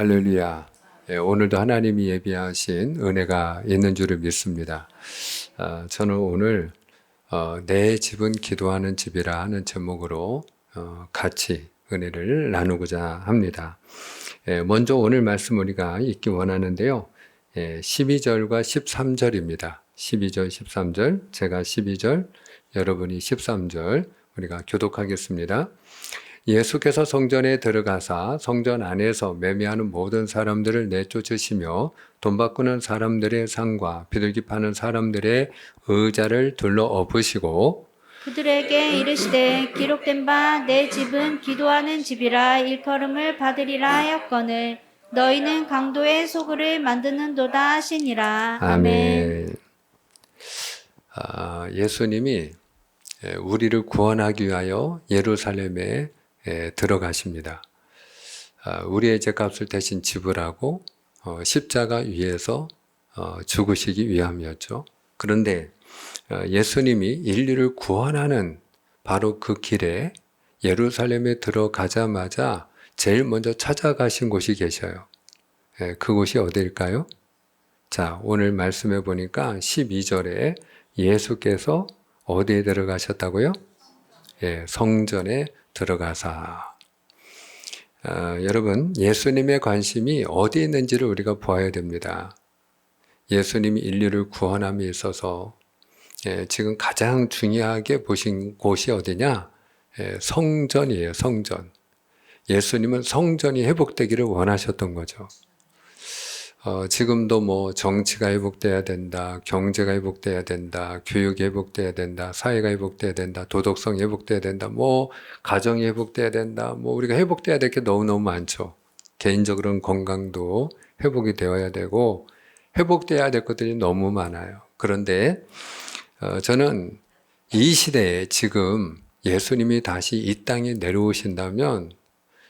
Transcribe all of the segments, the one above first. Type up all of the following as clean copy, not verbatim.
할렐루야. 예, 오늘도 하나님이 예비하신 은혜가 있는 줄을 믿습니다. 저는 오늘 내 집은 기도하는 집이라 하는 제목으로 같이 은혜를 나누고자 합니다. 먼저 오늘 말씀 우리가 읽기 원하는데요. 12절과 13절입니다. 12절, 13절, 제가 12절, 여러분이 13절 우리가 교독하겠습니다. 예수께서 성전에 들어가사 성전 안에서 매매하는 모든 사람들을 내쫓으시며 돈 바꾸는 사람들의 상과 비둘기 파는 사람들의 의자를 둘러 엎으시고 그들에게 이르시되 기록된 바 내 집은 기도하는 집이라 일컬음을 받으리라 하였거늘 너희는 강도의 소굴을 만드는도다 하시니라. 아멘. 예수님이 우리를 구원하기 위하여 예루살렘에 들어가십니다. 우리의 죄값을 대신 지불하고 십자가 위에서 죽으시기 위함이었죠. 그런데 예수님이 인류를 구원하는 바로 그 길에 예루살렘에 들어가자마자 제일 먼저 찾아가신 곳이 계셔요. 그곳이 어디일까요? 자, 오늘 말씀해 보니까 12절에 예수께서 어디에 들어가셨다고요? 성전에 들어가사. 여러분, 예수님의 관심이 어디에 있는지를 우리가 보아야 됩니다. 예수님이 인류를 구원함에 있어서 지금 가장 중요하게 보신 곳이 어디냐? 성전이에요, 성전. 예수님은 성전이 회복되기를 원하셨던 거죠. 지금도 뭐 정치가 회복돼야 된다, 경제가 회복돼야 된다, 교육이 회복돼야 된다, 사회가 회복돼야 된다, 도덕성이 회복돼야 된다, 뭐 가정이 회복돼야 된다, 뭐 우리가 회복돼야 될 게 너무너무 많죠. 개인적으로는 건강도 회복이 되어야 되고 회복돼야 될 것들이 너무 많아요. 그런데 저는 이 시대에 지금 예수님이 다시 이 땅에 내려오신다면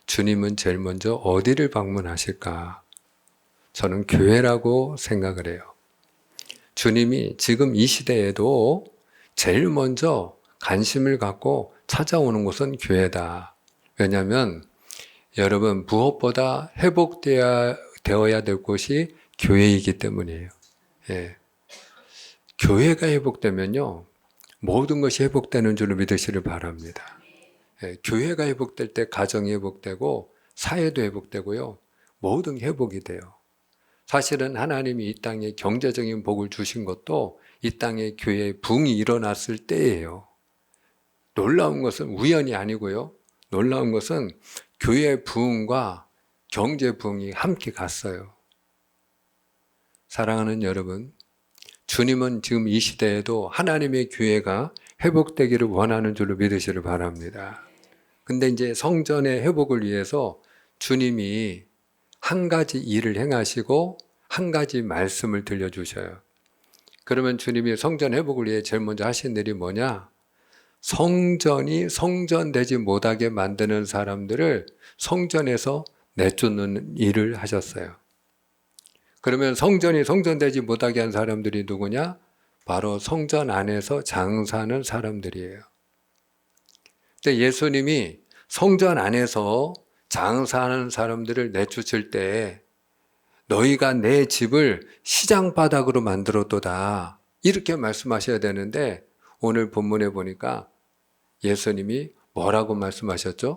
주님은 제일 먼저 어디를 방문하실까? 저는 교회라고 생각을 해요. 주님이 지금 이 시대에도 제일 먼저 관심을 갖고 찾아오는 곳은 교회다. 왜냐하면 여러분 무엇보다 회복되어야 될 곳이 교회이기 때문이에요. 교회가 회복되면요 모든 것이 회복되는 줄을 믿으시길 바랍니다. 교회가 회복될 때 가정이 회복되고 사회도 회복되고요 모든 회복이 돼요. 사실은 하나님이 이 땅에 경제적인 복을 주신 것도 이 땅에 교회의 붕이 일어났을 때예요. 놀라운 것은 우연이 아니고요. 놀라운 것은 교회의 부흥과 경제 부흥이 함께 갔어요. 사랑하는 여러분, 주님은 지금 이 시대에도 하나님의 교회가 회복되기를 원하는 줄로 믿으시길 바랍니다. 근데 이제 성전의 회복을 위해서 주님이 한 가지 일을 행하시고 한 가지 말씀을 들려주셔요. 그러면 주님이 성전 회복을 위해 제일 먼저 하신 일이 뭐냐? 성전이 성전되지 못하게 만드는 사람들을 성전에서 내쫓는 일을 하셨어요. 그러면 성전이 성전되지 못하게 한 사람들이 누구냐? 바로 성전 안에서 장사하는 사람들이에요. 근데 예수님이 성전 안에서 장사하는 사람들을 내쫓을 때 너희가 내 집을 시장바닥으로 만들었도다 이렇게 말씀하셔야 되는데 오늘 본문에 보니까 예수님이 뭐라고 말씀하셨죠?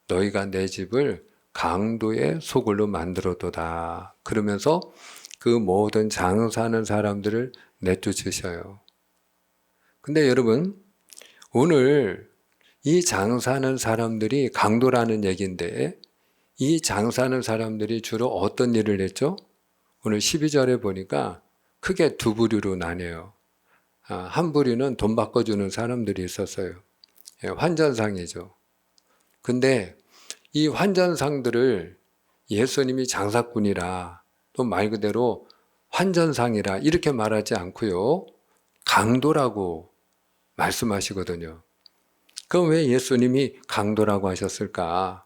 너희가 내 집을 강도의 소굴로 만들었도다 그러면서 그 모든 장사하는 사람들을 내쫓으셔요. 근데 여러분 오늘 이 장사하는 사람들이 강도라는 얘기인데 이 장사하는 사람들이 주로 어떤 일을 했죠? 오늘 12절에 보니까 크게 두 부류로 나뉘어요. 한 부류는 돈 바꿔주는 사람들이 있었어요. 환전상이죠. 근데 이 환전상들을 예수님이 장사꾼이라 또 말 그대로 환전상이라 이렇게 말하지 않고요. 강도라고 말씀하시거든요. 그럼 왜 예수님이 강도라고 하셨을까?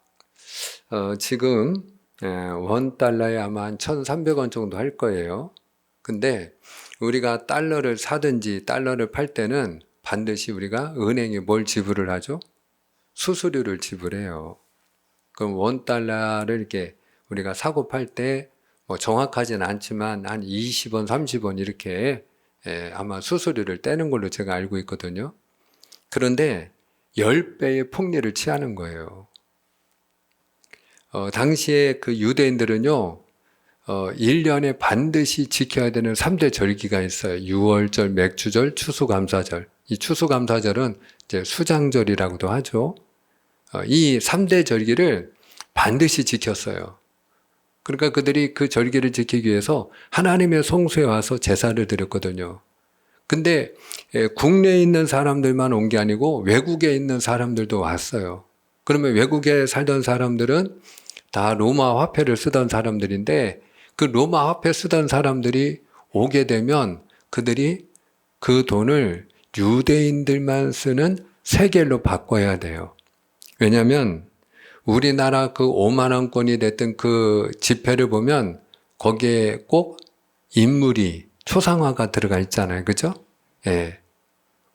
지금 $1에 아마 한 1,300원 정도 할 거예요. 근데 우리가 달러를 사든지 달러를 팔 때는 반드시 우리가 은행에 뭘 지불을 하죠? 수수료를 지불해요. 그럼 $1를 이렇게 우리가 사고 팔 때 뭐 정확하지는 않지만 한 20원, 30원 이렇게 아마 수수료를 떼는 걸로 제가 알고 있거든요. 그런데 10배의 폭리를 취하는 거예요. 당시에 그 유대인들은요, 1년에 반드시 지켜야 되는 3대 절기가 있어요. 유월절, 맥주절, 추수감사절. 이 추수감사절은 이제 수장절이라고도 하죠. 이 3대 절기를 반드시 지켰어요. 그러니까 그들이 그 절기를 지키기 위해서 하나님의 성소에 와서 제사를 드렸거든요. 근데 국내에 있는 사람들만 온 게 아니고 외국에 있는 사람들도 왔어요. 그러면 외국에 살던 사람들은 다 로마 화폐를 쓰던 사람들인데 그 로마 화폐 쓰던 사람들이 오게 되면 그들이 그 돈을 유대인들만 쓰는 세겔로 바꿔야 돼요. 왜냐하면 우리나라 그 5만 원권이 됐던 그 지폐를 보면 거기에 꼭 인물이 초상화가 들어가 있잖아요. 그죠? 예.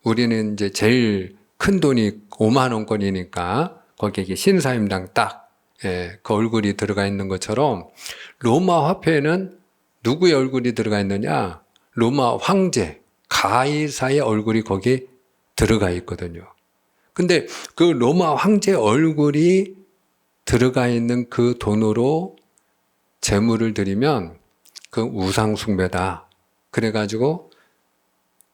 우리는 이제 제일 큰 돈이 5만 원권이니까 거기에 신사임당 딱, 그 얼굴이 들어가 있는 것처럼 로마 화폐에는 누구의 얼굴이 들어가 있느냐? 로마 황제, 가이사의 얼굴이 거기에 들어가 있거든요. 근데 그 로마 황제 얼굴이 들어가 있는 그 돈으로 제물을 드리면 그 우상숭배다. 그래가지고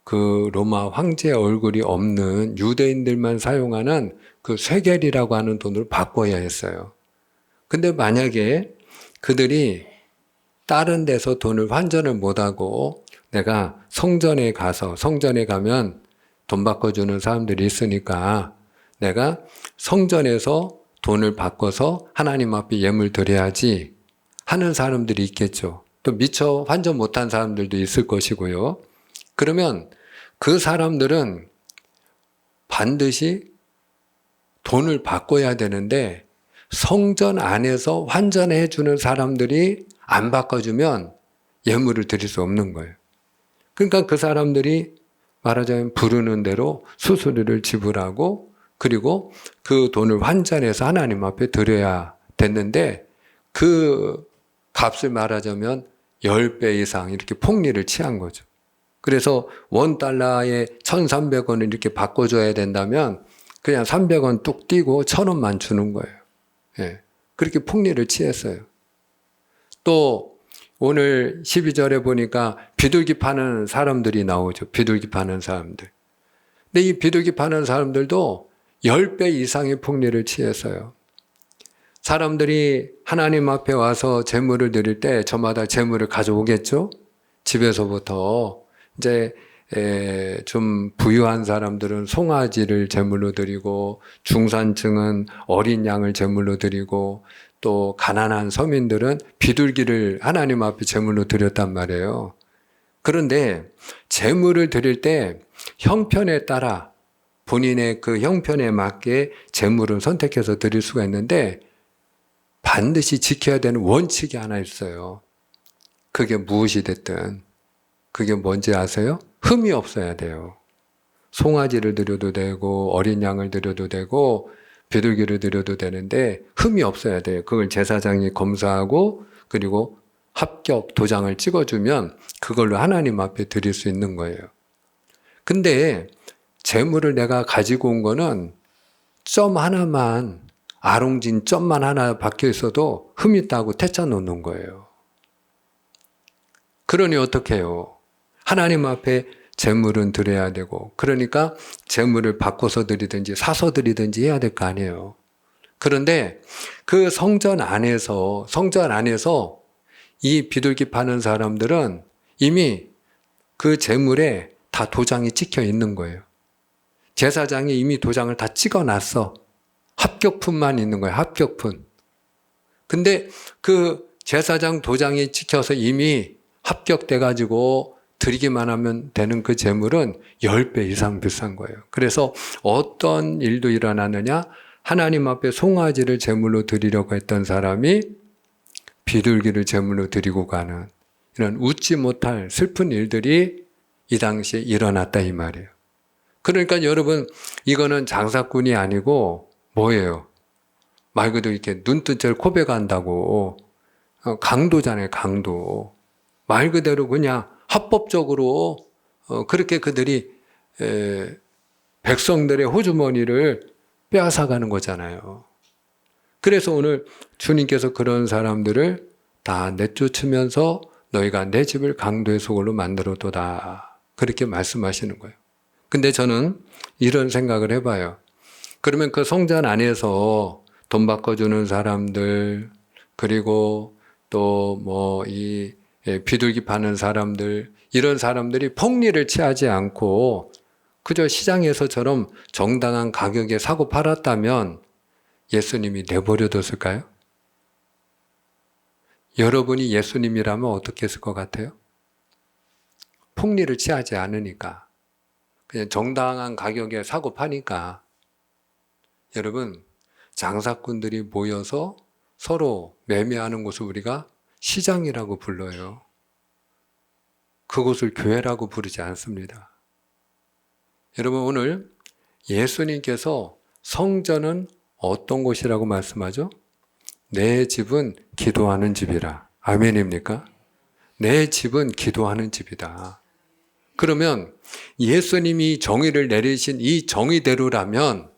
그 로마 황제의 얼굴이 없는 유대인들만 사용하는 그 쇠겔이라고 하는 돈으로 바꿔야 했어요. 근데 만약에 그들이 다른 데서 돈을 환전을 못하고 내가 성전에 가면 돈 바꿔주는 사람들이 있으니까 내가 성전에서 돈을 바꿔서 하나님 앞에 예물 드려야지 하는 사람들이 있겠죠. 또 미처 환전 못한 사람들도 있을 것이고요. 그러면 그 사람들은 반드시 돈을 바꿔야 되는데 성전 안에서 환전해 주는 사람들이 안 바꿔주면 예물을 드릴 수 없는 거예요. 그러니까 그 사람들이 말하자면 부르는 대로 수수료를 지불하고 그리고 그 돈을 환전해서 하나님 앞에 드려야 됐는데 그 값을 말하자면 10배 이상 이렇게 폭리를 취한 거죠. 그래서 원달러에 1,300원을 이렇게 바꿔줘야 된다면 그냥 300원 뚝 띄고 1,000원만 주는 거예요. 예. 그렇게 폭리를 취했어요. 또 오늘 12절에 보니까 비둘기 파는 사람들이 나오죠. 비둘기 파는 사람들. 근데 이 비둘기 파는 사람들도 10배 이상의 폭리를 취했어요. 사람들이 하나님 앞에 와서 제물을 드릴 때 저마다 제물을 가져오겠죠? 집에서부터 이제 좀 부유한 사람들은 송아지를 제물로 드리고 중산층은 어린 양을 제물로 드리고 또 가난한 서민들은 비둘기를 하나님 앞에 제물로 드렸단 말이에요. 그런데 제물을 드릴 때 형편에 따라 본인의 그 형편에 맞게 제물을 선택해서 드릴 수가 있는데 반드시 지켜야 되는 원칙이 하나 있어요. 그게 무엇이 됐든 그게 뭔지 아세요? 흠이 없어야 돼요. 송아지를 드려도 되고 어린 양을 드려도 되고 비둘기를 드려도 되는데 흠이 없어야 돼요. 그걸 제사장이 검사하고 그리고 합격 도장을 찍어주면 그걸로 하나님 앞에 드릴 수 있는 거예요. 근데 재물을 내가 가지고 온 거는 점 하나만 아롱진 점만 하나 박혀 있어도 흠 있다고 태짜 놓는 거예요. 그러니 어떻게 해요? 하나님 앞에 재물은 드려야 되고 그러니까 재물을 바꿔서 드리든지 사서 드리든지 해야 될 거 아니에요. 그런데 그 성전 안에서 이 비둘기 파는 사람들은 이미 그 재물에 다 도장이 찍혀 있는 거예요. 제사장이 이미 도장을 다 찍어놨어. 합격품만 있는 거예요. 합격품. 근데 그 제사장 도장이 찍혀서 이미 합격돼가지고 드리기만 하면 되는 그 재물은 10배 이상 비싼 거예요. 그래서 어떤 일도 일어나느냐? 하나님 앞에 송아지를 제물로 드리려고 했던 사람이 비둘기를 제물로 드리고 가는 이런 웃지 못할 슬픈 일들이 이 당시에 일어났다 이 말이에요. 그러니까 여러분 이거는 장사꾼이 아니고 뭐예요? 말 그대로 이렇게 눈뜬 채로 고백한다고 강도잖아요, 강도. 말 그대로 그냥 합법적으로 그렇게 그들이 백성들의 호주머니를 빼앗아가는 거잖아요. 그래서 오늘 주님께서 그런 사람들을 다 내쫓으면서 너희가 내 집을 강도의 소굴로 만들어도다. 그렇게 말씀하시는 거예요. 근데 저는 이런 생각을 해봐요. 그러면 그 성전 안에서 돈 바꿔주는 사람들, 그리고 또 뭐 이 비둘기 파는 사람들, 이런 사람들이 폭리를 취하지 않고 그저 시장에서처럼 정당한 가격에 사고 팔았다면 예수님이 내버려뒀을까요? 여러분이 예수님이라면 어떻게 했을 것 같아요? 폭리를 취하지 않으니까, 그냥 정당한 가격에 사고 파니까. 여러분, 장사꾼들이 모여서 서로 매매하는 곳을 우리가 시장이라고 불러요. 그곳을 교회라고 부르지 않습니다. 여러분, 오늘 예수님께서 성전은 어떤 곳이라고 말씀하죠? 내 집은 기도하는 집이라. 아멘입니까? 내 집은 기도하는 집이다. 그러면 예수님이 정의를 내리신 이 정의대로라면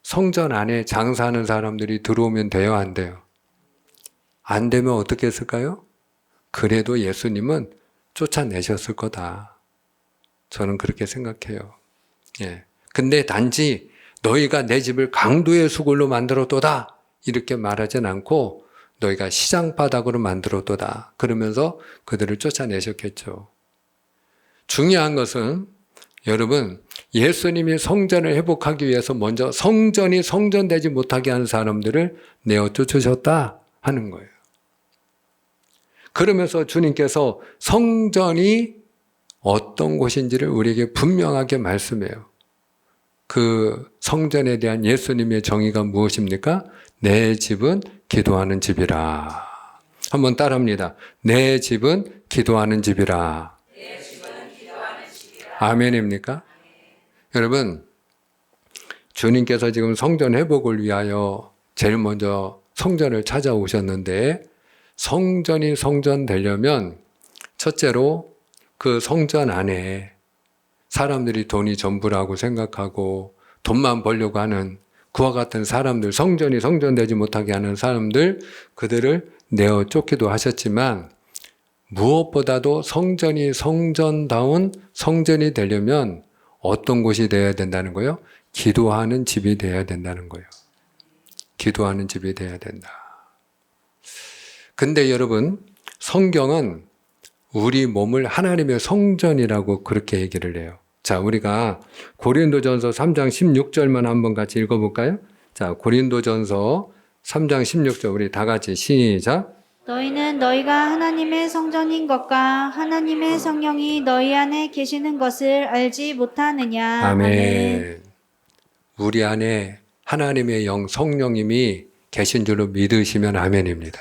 성전 안에 장사하는 사람들이 들어오면 돼요, 안 돼요? 안 되면 어떻게 했을까요? 그래도 예수님은 쫓아내셨을 거다. 저는 그렇게 생각해요. 예. 근데 단지 너희가 내 집을 강도의 수굴로 만들었도다. 이렇게 말하진 않고 너희가 시장 바닥으로 만들었도다. 그러면서 그들을 쫓아내셨겠죠. 중요한 것은 여러분, 예수님이 성전을 회복하기 위해서 먼저 성전이 성전되지 못하게 하는 사람들을 내어 쫓으셨다 하는 거예요. 그러면서 주님께서 성전이 어떤 곳인지를 우리에게 분명하게 말씀해요. 그 성전에 대한 예수님의 정의가 무엇입니까? 내 집은 기도하는 집이라. 한번 따라합니다. 내 집은 기도하는 집이라. 아멘입니까? 여러분, 주님께서 지금 성전 회복을 위하여 제일 먼저 성전을 찾아오셨는데, 성전이 성전 되려면 첫째로 그 성전 안에 사람들이 돈이 전부라고 생각하고 돈만 벌려고 하는 그와 같은 사람들, 성전이 성전되지 못하게 하는 사람들, 그들을 내어 쫓기도 하셨지만 무엇보다도 성전이 성전다운 성전이 되려면 어떤 곳이 되어야 된다는 거예요? 기도하는 집이 되어야 된다는 거예요. 기도하는 집이 되어야 된다. 근데 여러분, 성경은 우리 몸을 하나님의 성전이라고 그렇게 얘기를 해요. 자, 우리가 고린도전서 3장 16절만 한번 같이 읽어볼까요? 자, 고린도전서 3장 16절 우리 다 같이 시작. 너희는 너희가 하나님의 성전인 것과 하나님의 성령이 너희 안에 계시는 것을 알지 못하느냐. 아멘. 우리 안에 하나님의 영 성령님이 계신 줄로 믿으시면 아멘입니다.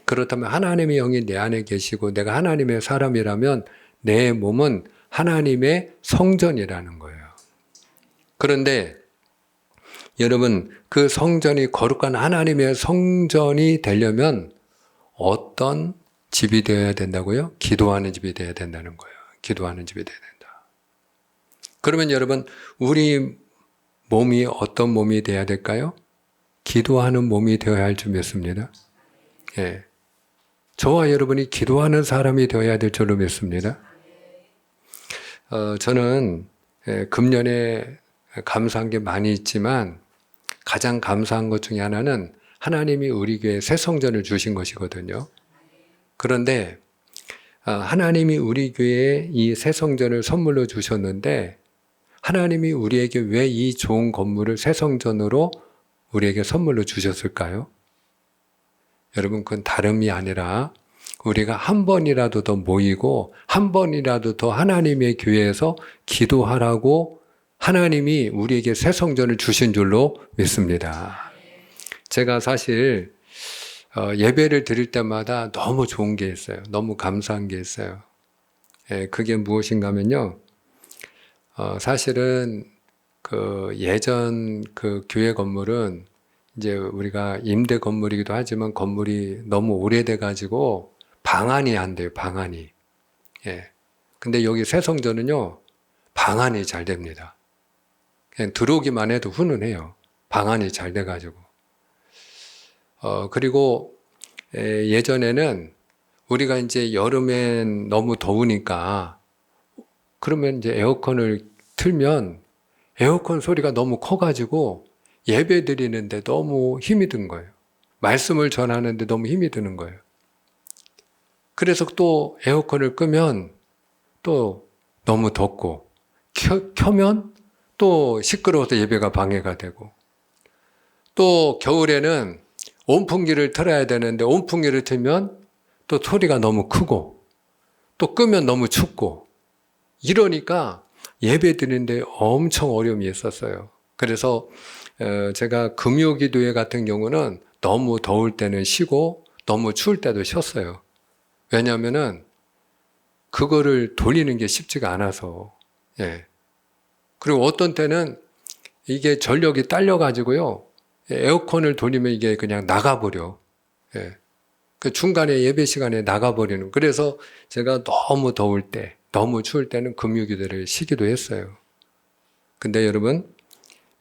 그렇다면 하나님의 영이 내 안에 계시고 내가 하나님의 사람이라면 내 몸은 하나님의 성전이라는 거예요. 그런데 여러분, 그 성전이 거룩한 하나님의 성전이 되려면 어떤 집이 되어야 된다고요? 기도하는 집이 되어야 된다는 거예요. 기도하는 집이 되어야 된다. 그러면 여러분, 우리 몸이 어떤 몸이 되어야 될까요? 기도하는 몸이 되어야 할 줄 믿습니다. 예. 저와 여러분이 기도하는 사람이 되어야 될 줄로 믿습니다. 저는 금년에 감사한 게 많이 있지만 가장 감사한 것 중에 하나는 하나님이 우리 교회에 새 성전을 주신 것이거든요. 그런데 하나님이 우리 교회에 이 새 성전을 선물로 주셨는데 하나님이 우리에게 왜 이 좋은 건물을 새 성전으로 우리에게 선물로 주셨을까요? 여러분, 그건 다름이 아니라 우리가 한 번이라도 더 모이고 한 번이라도 더 하나님의 교회에서 기도하라고 하나님이 우리에게 새 성전을 주신 줄로 믿습니다. 제가 사실 예배를 드릴 때마다 너무 좋은 게 있어요. 너무 감사한 게 있어요. 그게 무엇인가 하면요. 사실은 그 예전 그 교회 건물은 이제 우리가 임대 건물이기도 하지만 건물이 너무 오래돼 가지고 방안이 안 돼요. 방안이. 예. 근데 여기 새성전은요. 방안이 잘 됩니다. 그냥 들어오기만 해도 훈훈해요. 방안이 잘 돼 가지고. 그리고 예전에는 우리가 이제 여름엔 너무 더우니까 그러면 이제 에어컨을 틀면 에어컨 소리가 너무 커가지고 예배 드리는데 너무 힘이 든 거예요. 말씀을 전하는데 너무 힘이 드는 거예요. 그래서 또 에어컨을 끄면 또 너무 덥고 켜면 또 시끄러워서 예배가 방해가 되고 또 겨울에는 온풍기를 틀어야 되는데 온풍기를 틀면 또 소리가 너무 크고 또 끄면 너무 춥고 이러니까 예배 드리는데 엄청 어려움이 있었어요. 그래서 제가 금요기도회 같은 경우는 너무 더울 때는 쉬고 너무 추울 때도 쉬었어요. 왜냐하면은 그거를 돌리는 게 쉽지가 않아서. 예. 그리고 어떤 때는 이게 전력이 딸려가지고요. 에어컨을 돌리면 이게 그냥 나가버려. 예. 그 중간에 예배 시간에 나가버리는. 그래서 제가 너무 더울 때, 너무 추울 때는 금요기도를 쉬기도 했어요. 근데 여러분,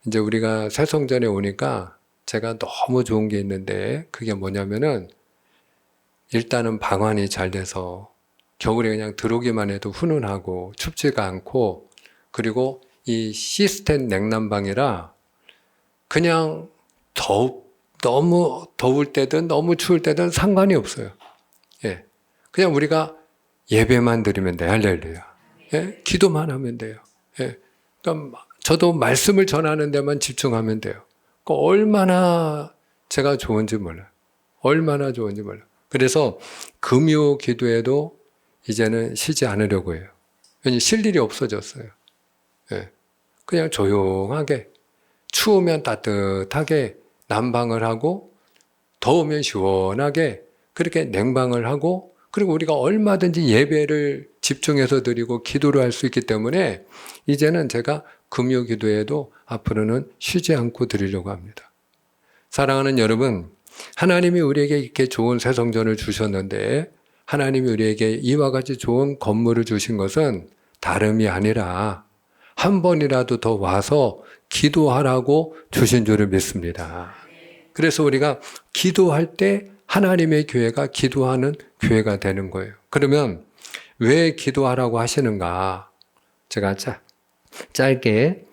이제 우리가 새성전에 오니까 제가 너무 좋은 게 있는데 그게 뭐냐면은 일단은 방안이 잘 돼서 겨울에 그냥 들어오기만 해도 훈훈하고 춥지가 않고 그리고 이 시스템 냉난방이라 그냥 너무 더울 때든 너무 추울 때든 상관이 없어요. 예. 그냥 우리가 예배만 드리면 돼요. 할렐루야. 예. 기도만 하면 돼요. 예. 그러니까 저도 말씀을 전하는 데만 집중하면 돼요. 그러니까 얼마나 제가 좋은지 몰라요. 얼마나 좋은지 몰라요. 그래서 금요 기도에도 이제는 쉬지 않으려고 해요. 왜냐하면 쉴 일이 없어졌어요. 예. 그냥 조용하게 추우면 따뜻하게 난방을 하고 더우면 시원하게 그렇게 냉방을 하고 그리고 우리가 얼마든지 예배를 집중해서 드리고 기도를 할 수 있기 때문에 이제는 제가 금요 기도에도 앞으로는 쉬지 않고 드리려고 합니다. 사랑하는 여러분, 하나님이 우리에게 이렇게 좋은 새성전을 주셨는데 하나님이 우리에게 이와 같이 좋은 건물을 주신 것은 다름이 아니라 한 번이라도 더 와서 기도하라고 주신 줄을 믿습니다. 그래서 우리가 기도할 때 하나님의 교회가 기도하는 교회가 되는 거예요. 그러면 왜 기도하라고 하시는가? 제가 짧게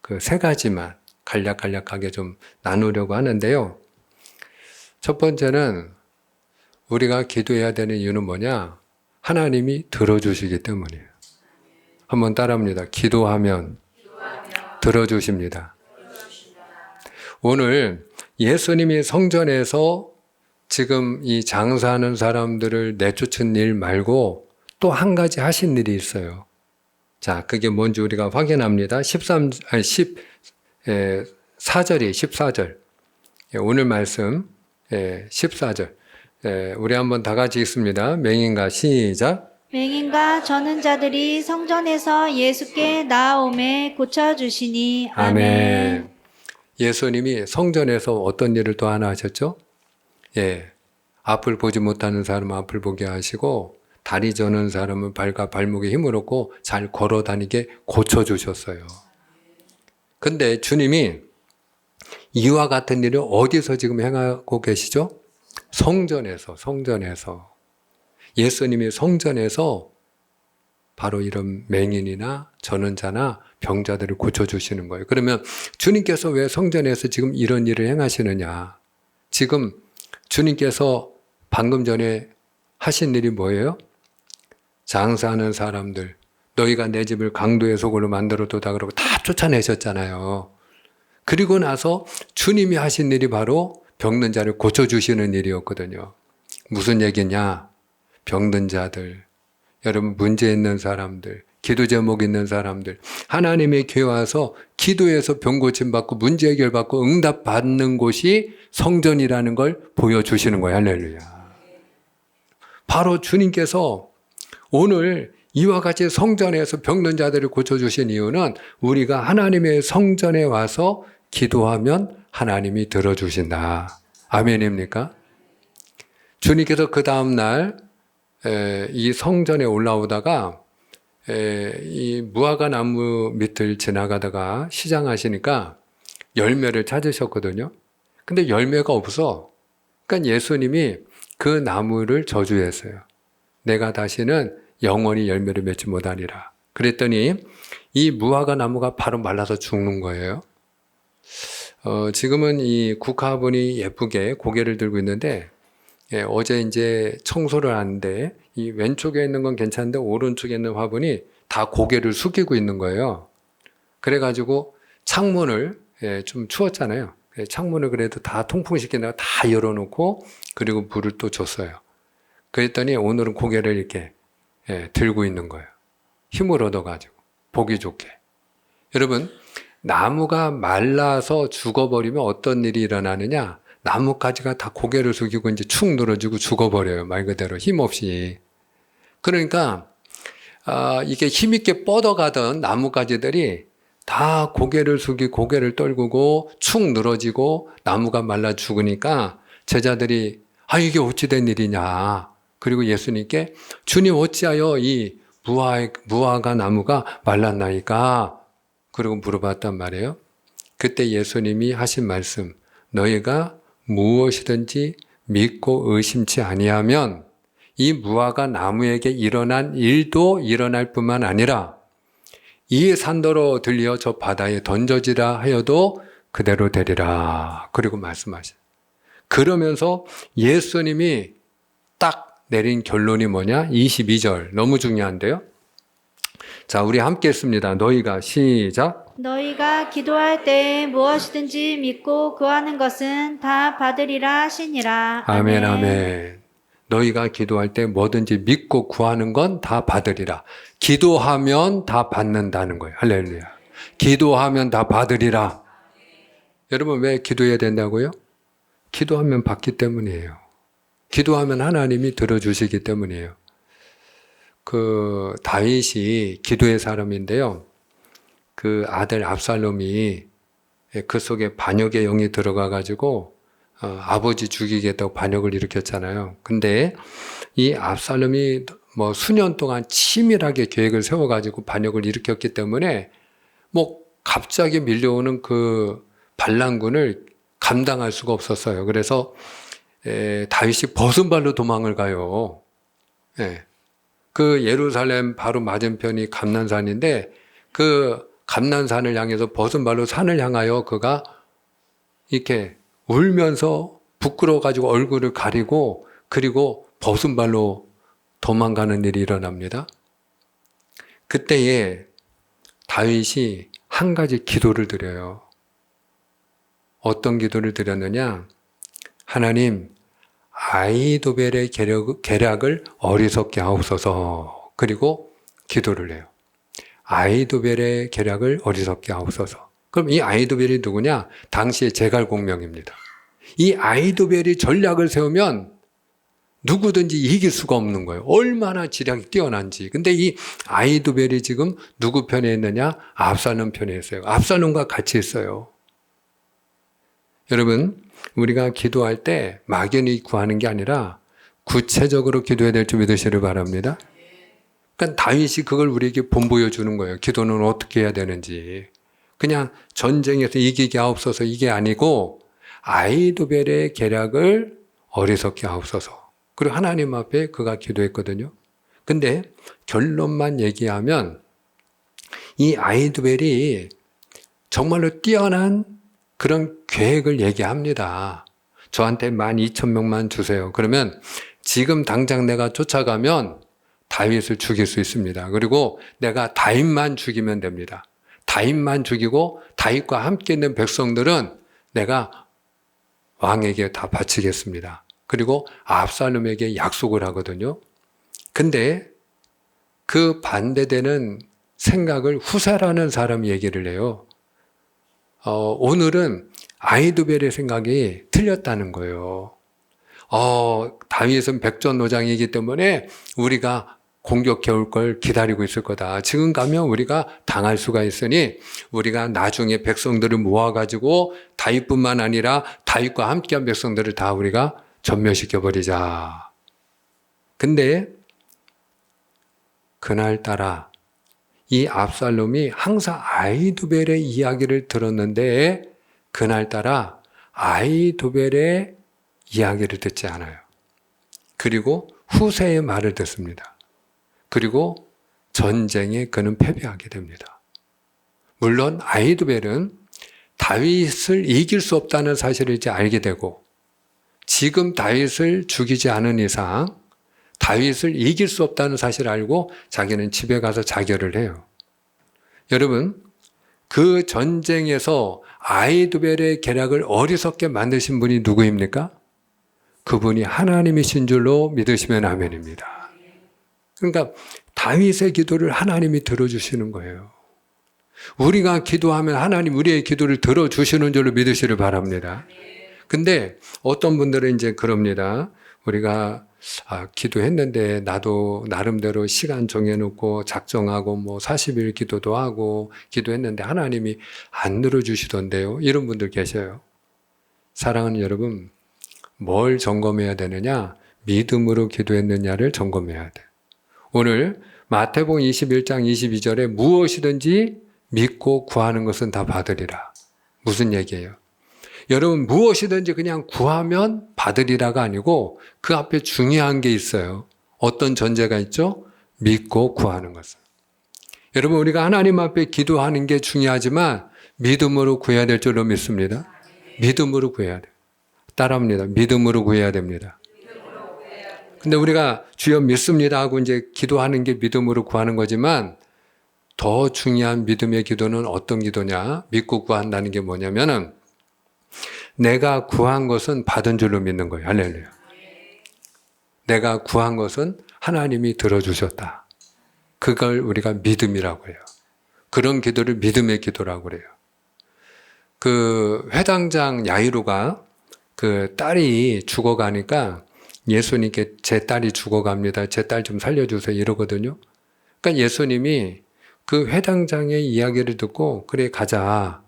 그 세 가지만 간략하게 좀 나누려고 하는데요. 첫 번째는 우리가 기도해야 되는 이유는 뭐냐? 하나님이 들어주시기 때문이에요. 한번 따라합니다. 기도하면 들어주십니다. 오늘 예수님이 성전에서 지금 이 장사하는 사람들을 내쫓은 일 말고 또 한 가지 하신 일이 있어요. 자, 그게 뭔지 우리가 확인합니다. 14절이 14절. 오늘 말씀 14절. 우리 한번 다 같이 읽습니다. 맹인과 시작. 맹인과 저는 자들이 성전에서 예수께 나아오매 고쳐주시니 아멘. 예수님이 성전에서 어떤 일을 또 하나 하셨죠? 예, 앞을 보지 못하는 사람은 앞을 보게 하시고 다리 저는 사람은 발과 발목에 힘을 얻고 잘 걸어 다니게 고쳐주셨어요. 근데 주님이 이와 같은 일을 어디서 지금 행하고 계시죠? 성전에서. 예수님이 성전에서 바로 이런 맹인이나 전원자나 병자들을 고쳐주시는 거예요. 그러면 주님께서 왜 성전에서 지금 이런 일을 행하시느냐? 지금 주님께서 방금 전에 하신 일이 뭐예요? 장사하는 사람들, 너희가 내 집을 강도의 소굴로 만들어두다 그러고 다 쫓아내셨잖아요. 그리고 나서 주님이 하신 일이 바로 병든 자를 고쳐주시는 일이었거든요. 무슨 얘기냐? 병든 자들, 여러분 문제 있는 사람들, 기도 제목 있는 사람들, 하나님의 교회 와서 기도해서 병 고침 받고 문제 해결 받고 응답 받는 곳이 성전이라는 걸 보여주시는 거예요. 할렐루야. 바로 주님께서 오늘 이와 같이 성전에서 병든 자들을 고쳐주신 이유는 우리가 하나님의 성전에 와서 기도하면 하나님이 들어주신다. 아멘입니까? 주님께서 그 다음날 이 성전에 올라오다가 이 무화과 나무 밑을 지나가다가 시장하시니까 열매를 찾으셨거든요. 근데 열매가 없어. 그러니까 예수님이 그 나무를 저주했어요. 내가 다시는 영원히 열매를 맺지 못하리라. 그랬더니 이 무화과 나무가 바로 말라서 죽는 거예요. 지금은 이 국화분이 예쁘게 고개를 들고 있는데 어제 이제 청소를 하는데 이 왼쪽에 있는 건 괜찮은데 오른쪽에 있는 화분이 다 고개를 숙이고 있는 거예요. 그래가지고 창문을 좀 추웠잖아요. 창문을 그래도 다 통풍시키다가 다 열어놓고 그리고 물을 또 줬어요. 그랬더니 오늘은 고개를 이렇게 들고 있는 거예요. 힘을 얻어가지고 보기 좋게. 여러분, 나무가 말라서 죽어버리면 어떤 일이 일어나느냐? 나뭇가지가 다 고개를 숙이고 이제 축 늘어지고 죽어버려요. 말 그대로 힘없이. 그러니까 이게 힘있게 뻗어가던 나뭇가지들이 다 고개를 숙이고 고개를 떨구고 축 늘어지고 나무가 말라 죽으니까 제자들이 이게 어찌 된 일이냐. 그리고 예수님께 주님 어찌하여 이 무화과 나무가 말랐나이까? 그리고 물어봤단 말이에요. 그때 예수님이 하신 말씀, 너희가 무엇이든지 믿고 의심치 아니하면 이 무화과 나무에게 일어난 일도 일어날 뿐만 아니라 이 산더러 들려 저 바다에 던져지라 하여도 그대로 되리라. 그리고 말씀하셨어요. 그러면서 예수님이 딱 내린 결론이 뭐냐? 22절 너무 중요한데요. 자, 우리 함께 했습니다. 너희가 시작. 너희가 기도할 때 무엇이든지 믿고 구하는 것은 다 받으리라 하시니라. 아멘, 아멘. 너희가 기도할 때 뭐든지 믿고 구하는 건 다 받으리라. 기도하면 다 받는다는 거예요. 할렐루야. 기도하면 다 받으리라. 여러분 왜 기도해야 된다고요? 기도하면 받기 때문이에요. 기도하면 하나님이 들어주시기 때문이에요. 그 다윗이 기도의 사람인데요. 그 아들 압살롬이 그 속에 반역의 영이 들어가가지고 아버지 죽이겠다고 반역을 일으켰잖아요. 근데 이 압살롬이 뭐 수년 동안 치밀하게 계획을 세워가지고 반역을 일으켰기 때문에 뭐 갑자기 밀려오는 그 반란군을 감당할 수가 없었어요. 그래서 다윗이 벗은 발로 도망을 가요. 그 예루살렘 바로 맞은편이 감난산인데 그 감난산을 향해서 벗은 발로 산을 향하여 그가 이렇게 울면서 부끄러워가지고 얼굴을 가리고 그리고 벗은 발로 도망가는 일이 일어납니다. 그때에 다윗이 한 가지 기도를 드려요. 어떤 기도를 드렸느냐? 하나님, 아히도벨의 계략을 어리석게 하옵소서. 그리고 기도를 해요. 아히도벨의 계략을 어리석게 하옵소서. 그럼 이 아히도벨이 누구냐? 당시의 제갈공명입니다. 이 아히도벨이 전략을 세우면 누구든지 이길 수가 없는 거예요. 얼마나 지략이 뛰어난지. 근데 이 아히도벨이 지금 누구 편에 있느냐? 압살롬 편에 있어요. 압살롬과 같이 있어요. 여러분, 우리가 기도할 때 막연히 구하는 게 아니라 구체적으로 기도해야 될 줄 믿으시길 바랍니다. 그러니까 다윗이 그걸 우리에게 본보여 주는 거예요. 기도는 어떻게 해야 되는지. 그냥 전쟁에서 이기게 하옵소서 이게 아니고 아히도벨의 계략을 어리석게 하옵소서. 그리고 하나님 앞에 그가 기도했거든요. 근데 결론만 얘기하면 이 아히도벨이 정말로 뛰어난 그런 계획을 얘기합니다. 저한테 12,000명만 주세요. 그러면 지금 당장 내가 쫓아가면 다윗을 죽일 수 있습니다. 그리고 내가 다윗만 죽이면 됩니다. 다윗만 죽이고 다윗과 함께 있는 백성들은 내가 왕에게 다 바치겠습니다. 그리고 압살롬에게 약속을 하거든요. 근데 그 반대되는 생각을 후세라는 사람이 얘기를 해요. 오늘은 아히도벨의 생각이 틀렸다는 거예요. 다윗은 백전노장이기 때문에 우리가 공격해 올 걸 기다리고 있을 거다. 지금 가면 우리가 당할 수가 있으니 우리가 나중에 백성들을 모아가지고 다윗뿐만 아니라 다윗과 함께한 백성들을 다 우리가 전멸시켜버리자. 근데 그날따라 이 압살롬이 항상 아히도벨의 이야기를 들었는데 그날따라 아히도벨의 이야기를 듣지 않아요. 그리고 후세의 말을 듣습니다. 그리고 전쟁에 그는 패배하게 됩니다. 물론 아히도벨은 다윗을 이길 수 없다는 사실을 이제 알게 되고 지금 다윗을 죽이지 않은 이상 다윗을 이길 수 없다는 사실을 알고 자기는 집에 가서 자결을 해요. 여러분, 그 전쟁에서 아히도벨의 계략을 어리석게 만드신 분이 누구입니까? 그분이 하나님이신 줄로 믿으시면 아멘입니다. 그러니까 다윗의 기도를 하나님이 들어주시는 거예요. 우리가 기도하면 하나님 우리의 기도를 들어주시는 줄로 믿으시길 바랍니다. 근데 어떤 분들은 이제 그럽니다. 우리가 기도했는데 나도 나름대로 시간 정해놓고 작정하고 뭐 40일 기도도 하고 기도했는데 하나님이 안 들어주시던데요. 이런 분들 계셔요. 사랑하는 여러분, 뭘 점검해야 되느냐? 믿음으로 기도했느냐를 점검해야 돼. 오늘 마태복음 21장 22절에 무엇이든지 믿고 구하는 것은 다 받으리라. 무슨 얘기예요? 여러분, 무엇이든지 그냥 구하면 받으리라가 아니고 그 앞에 중요한 게 있어요. 어떤 전제가 있죠? 믿고 구하는 것은. 여러분, 우리가 하나님 앞에 기도하는 게 중요하지만 믿음으로 구해야 될 줄로 믿습니다. 믿음으로 구해야 돼요. 따라합니다. 믿음으로 구해야 됩니다. 근데 우리가 주여 믿습니다 하고 이제 기도하는 게 믿음으로 구하는 거지만 더 중요한 믿음의 기도는 어떤 기도냐? 믿고 구한다는 게 뭐냐면은 내가 구한 것은 받은 줄로 믿는 거예요. 할렐루야. 내가 구한 것은 하나님이 들어주셨다. 그걸 우리가 믿음이라고 해요. 그런 기도를 믿음의 기도라고 그래요. 그 회당장 야이로가 그 딸이 죽어가니까 예수님께 제 딸이 죽어갑니다. 제 딸 좀 살려주세요. 이러거든요. 그러니까 예수님이 그 회당장의 이야기를 듣고 그래 가자.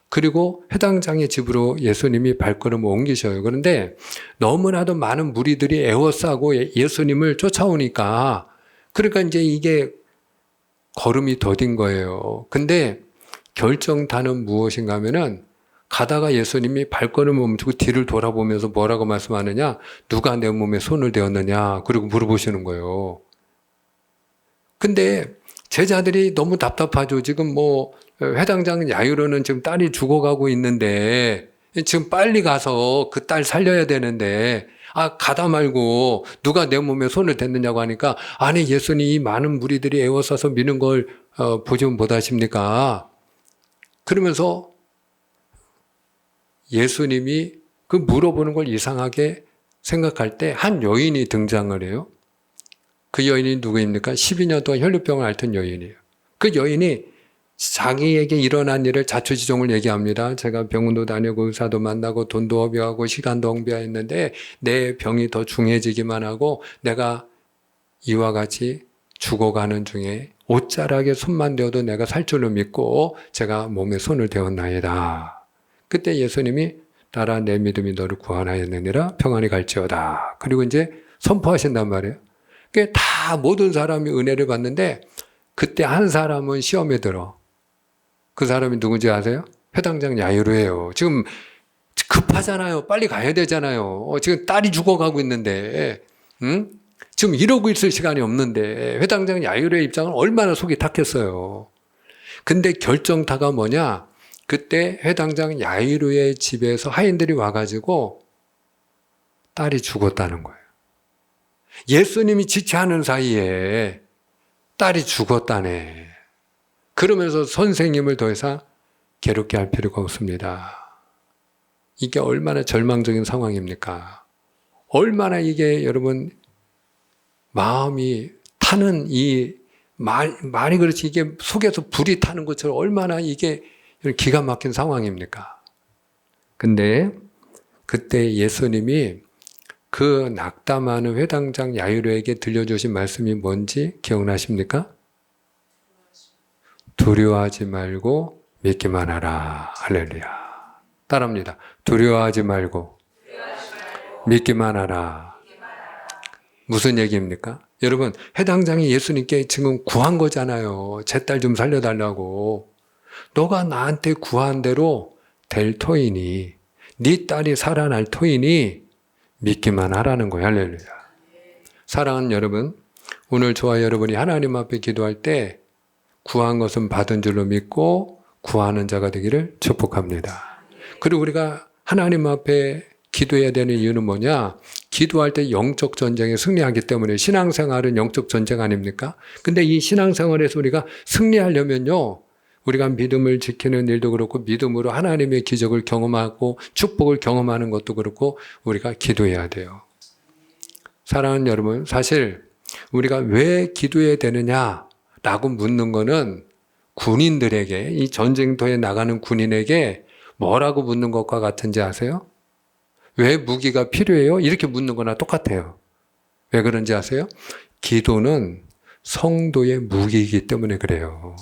그리고 회당장의 집으로 예수님이 발걸음을 옮기셔요. 그런데 너무나도 많은 무리들이 애워싸고 예수님을 쫓아오니까 그러니까 이제 이게 걸음이 더딘 거예요. 근데 결정타는 무엇인가 하면은 가다가 예수님이 발걸음을 멈추고 뒤를 돌아보면서 뭐라고 말씀하느냐? 누가 내 몸에 손을 대었느냐? 그리고 물어보시는 거예요. 근데 제자들이 너무 답답하죠. 지금 뭐 회당장 야이로는 지금 딸이 죽어가고 있는데 지금 빨리 가서 그 딸 살려야 되는데 가다 말고 누가 내 몸에 손을 댔느냐고 하니까 아니 예수님 이 많은 무리들이 애워싸서 미는 걸 보지 못하십니까? 그러면서 예수님이 그 물어보는 걸 이상하게 생각할 때 한 여인이 등장을 해요. 그 여인이 누구입니까? 12년 동안 혈루병을 앓던 여인이에요. 그 여인이 자기에게 일어난 일을 자초지종을 얘기합니다. 제가 병원도 다니고 의사도 만나고 돈도 허비하고 시간도 낭비했는데 내 병이 더 중해지기만 하고 내가 이와 같이 죽어가는 중에 옷자락에 손만 대어도 내가 살 줄로 믿고 제가 몸에 손을 대었나이다. 그때 예수님이 따라 내 믿음이 너를 구원하였느니라 평안히 갈지어다. 그리고 이제 선포하신단 말이에요. 그게 다 모든 사람이 은혜를 받는데 그때 한 사람은 시험에 들어. 그 사람이 누군지 아세요? 회당장 야이로예요. 지금 급하잖아요. 빨리 가야 되잖아요. 지금 딸이 죽어가고 있는데, 지금 이러고 있을 시간이 없는데 회당장 야이로의 입장은 얼마나 속이 탔겠어요. 근데 결정타가 뭐냐? 그때 회당장 야이로의 집에서 하인들이 와가지고 딸이 죽었다는 거예요. 예수님이 지체하는 사이에 딸이 죽었다네. 그러면서 선생님을 더 이상 괴롭게 할 필요가 없습니다. 이게 얼마나 절망적인 상황입니까? 얼마나 이게 여러분 마음이 타는 이 말이 그렇지 이게 속에서 불이 타는 것처럼 얼마나 이게 기가 막힌 상황입니까? 근데 그때 예수님이 그 낙담하는 회당장 야이로에게 들려주신 말씀이 뭔지 기억나십니까? 두려워하지 말고 믿기만 하라. 할렐루야. 따라합니다. 두려워하지 말고 믿기만 하라. 무슨 얘기입니까? 여러분, 해당장이 예수님께 지금 구한 거잖아요. 제 딸 좀 살려달라고. 너가 나한테 구한 대로 될 터이니, 네 딸이 살아날 터이니 믿기만 하라는 거예요. 할렐루야. 사랑하는 여러분, 오늘 저와 여러분이 하나님 앞에 기도할 때 구한 것은 받은 줄로 믿고 구하는 자가 되기를 축복합니다. 그리고 우리가 하나님 앞에 기도해야 되는 이유는 뭐냐? 기도할 때 영적 전쟁에 승리하기 때문에. 신앙생활은 영적 전쟁 아닙니까? 근데 이 신앙생활에서 우리가 승리하려면요, 우리가 믿음을 지키는 일도 그렇고 믿음으로 하나님의 기적을 경험하고 축복을 경험하는 것도 그렇고 우리가 기도해야 돼요. 사랑하는 여러분, 사실 우리가 왜 기도해야 되느냐라고 묻는 거는 군인들에게, 이 전쟁터에 나가는 군인에게 뭐라고 묻는 것과 같은지 아세요? 왜 무기가 필요해요? 이렇게 묻는 거나 똑같아요. 왜 그런지 아세요? 기도는 성도의 무기이기 때문에 그래요.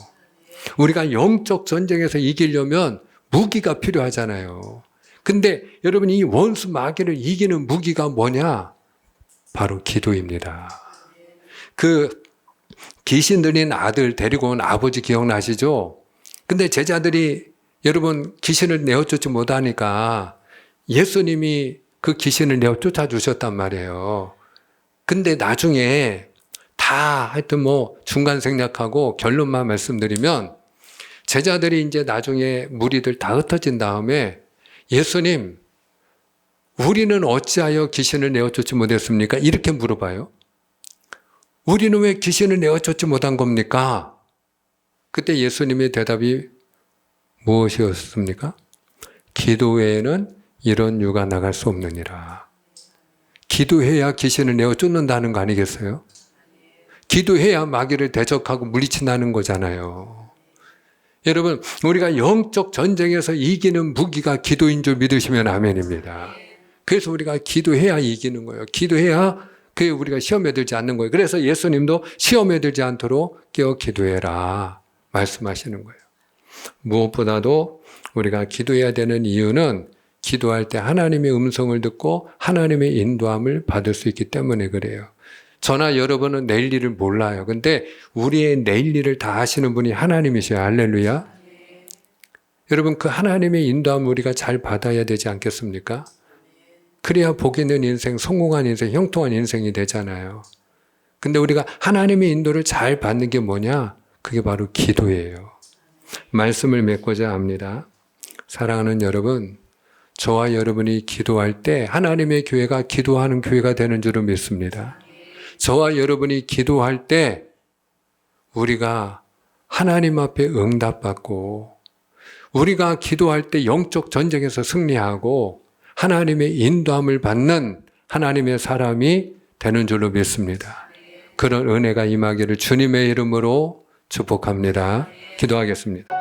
우리가 영적 전쟁에서 이기려면 무기가 필요하잖아요. 근데 여러분, 이 원수 마귀를 이기는 무기가 뭐냐? 바로 기도입니다. 그 귀신 들린 아들 데리고 온 아버지 기억나시죠? 근데 제자들이 여러분 귀신을 내어쫓지 못하니까 예수님이 그 귀신을 내어 쫓아주셨단 말이에요. 근데 나중에 다 하여튼 뭐 중간 생략하고 결론만 말씀드리면, 제자들이 이제 나중에 무리들 다 흩어진 다음에 예수님, 우리는 어찌하여 귀신을 내어 쫓지 못했습니까? 이렇게 물어봐요. 우리는 왜 귀신을 내어 쫓지 못한 겁니까? 그때 예수님의 대답이 무엇이었습니까? 기도 외에는 이런 유가 나갈 수 없느니라. 기도해야 귀신을 내어 쫓는다는 거 아니겠어요? 기도해야 마귀를 대적하고 물리친다는 거잖아요. 여러분, 우리가 영적 전쟁에서 이기는 무기가 기도인 줄 믿으시면 아멘입니다. 그래서 우리가 기도해야 이기는 거예요. 기도해야 그게 우리가 시험에 들지 않는 거예요. 그래서 예수님도 시험에 들지 않도록 깨어 기도해라 말씀하시는 거예요. 무엇보다도 우리가 기도해야 되는 이유는 기도할 때 하나님의 음성을 듣고 하나님의 인도함을 받을 수 있기 때문에 그래요. 저나 여러분은 내일 일을 몰라요. 근데 우리의 내일 일을 다 아시는 분이 하나님이셔요. 할렐루야. 여러분, 그 하나님의 인도함을 우리가 잘 받아야 되지 않겠습니까? 그래야 복 있는 인생, 성공한 인생, 형통한 인생이 되잖아요. 근데 우리가 하나님의 인도를 잘 받는 게 뭐냐? 그게 바로 기도예요. 말씀을 맺고자 합니다. 사랑하는 여러분, 저와 여러분이 기도할 때 하나님의 교회가 기도하는 교회가 되는 줄을 믿습니다. 저와 여러분이 기도할 때 우리가 하나님 앞에 응답받고, 우리가 기도할 때 영적 전쟁에서 승리하고 하나님의 인도함을 받는 하나님의 사람이 되는 줄로 믿습니다. 그런 은혜가 임하기를 주님의 이름으로 축복합니다. 기도하겠습니다.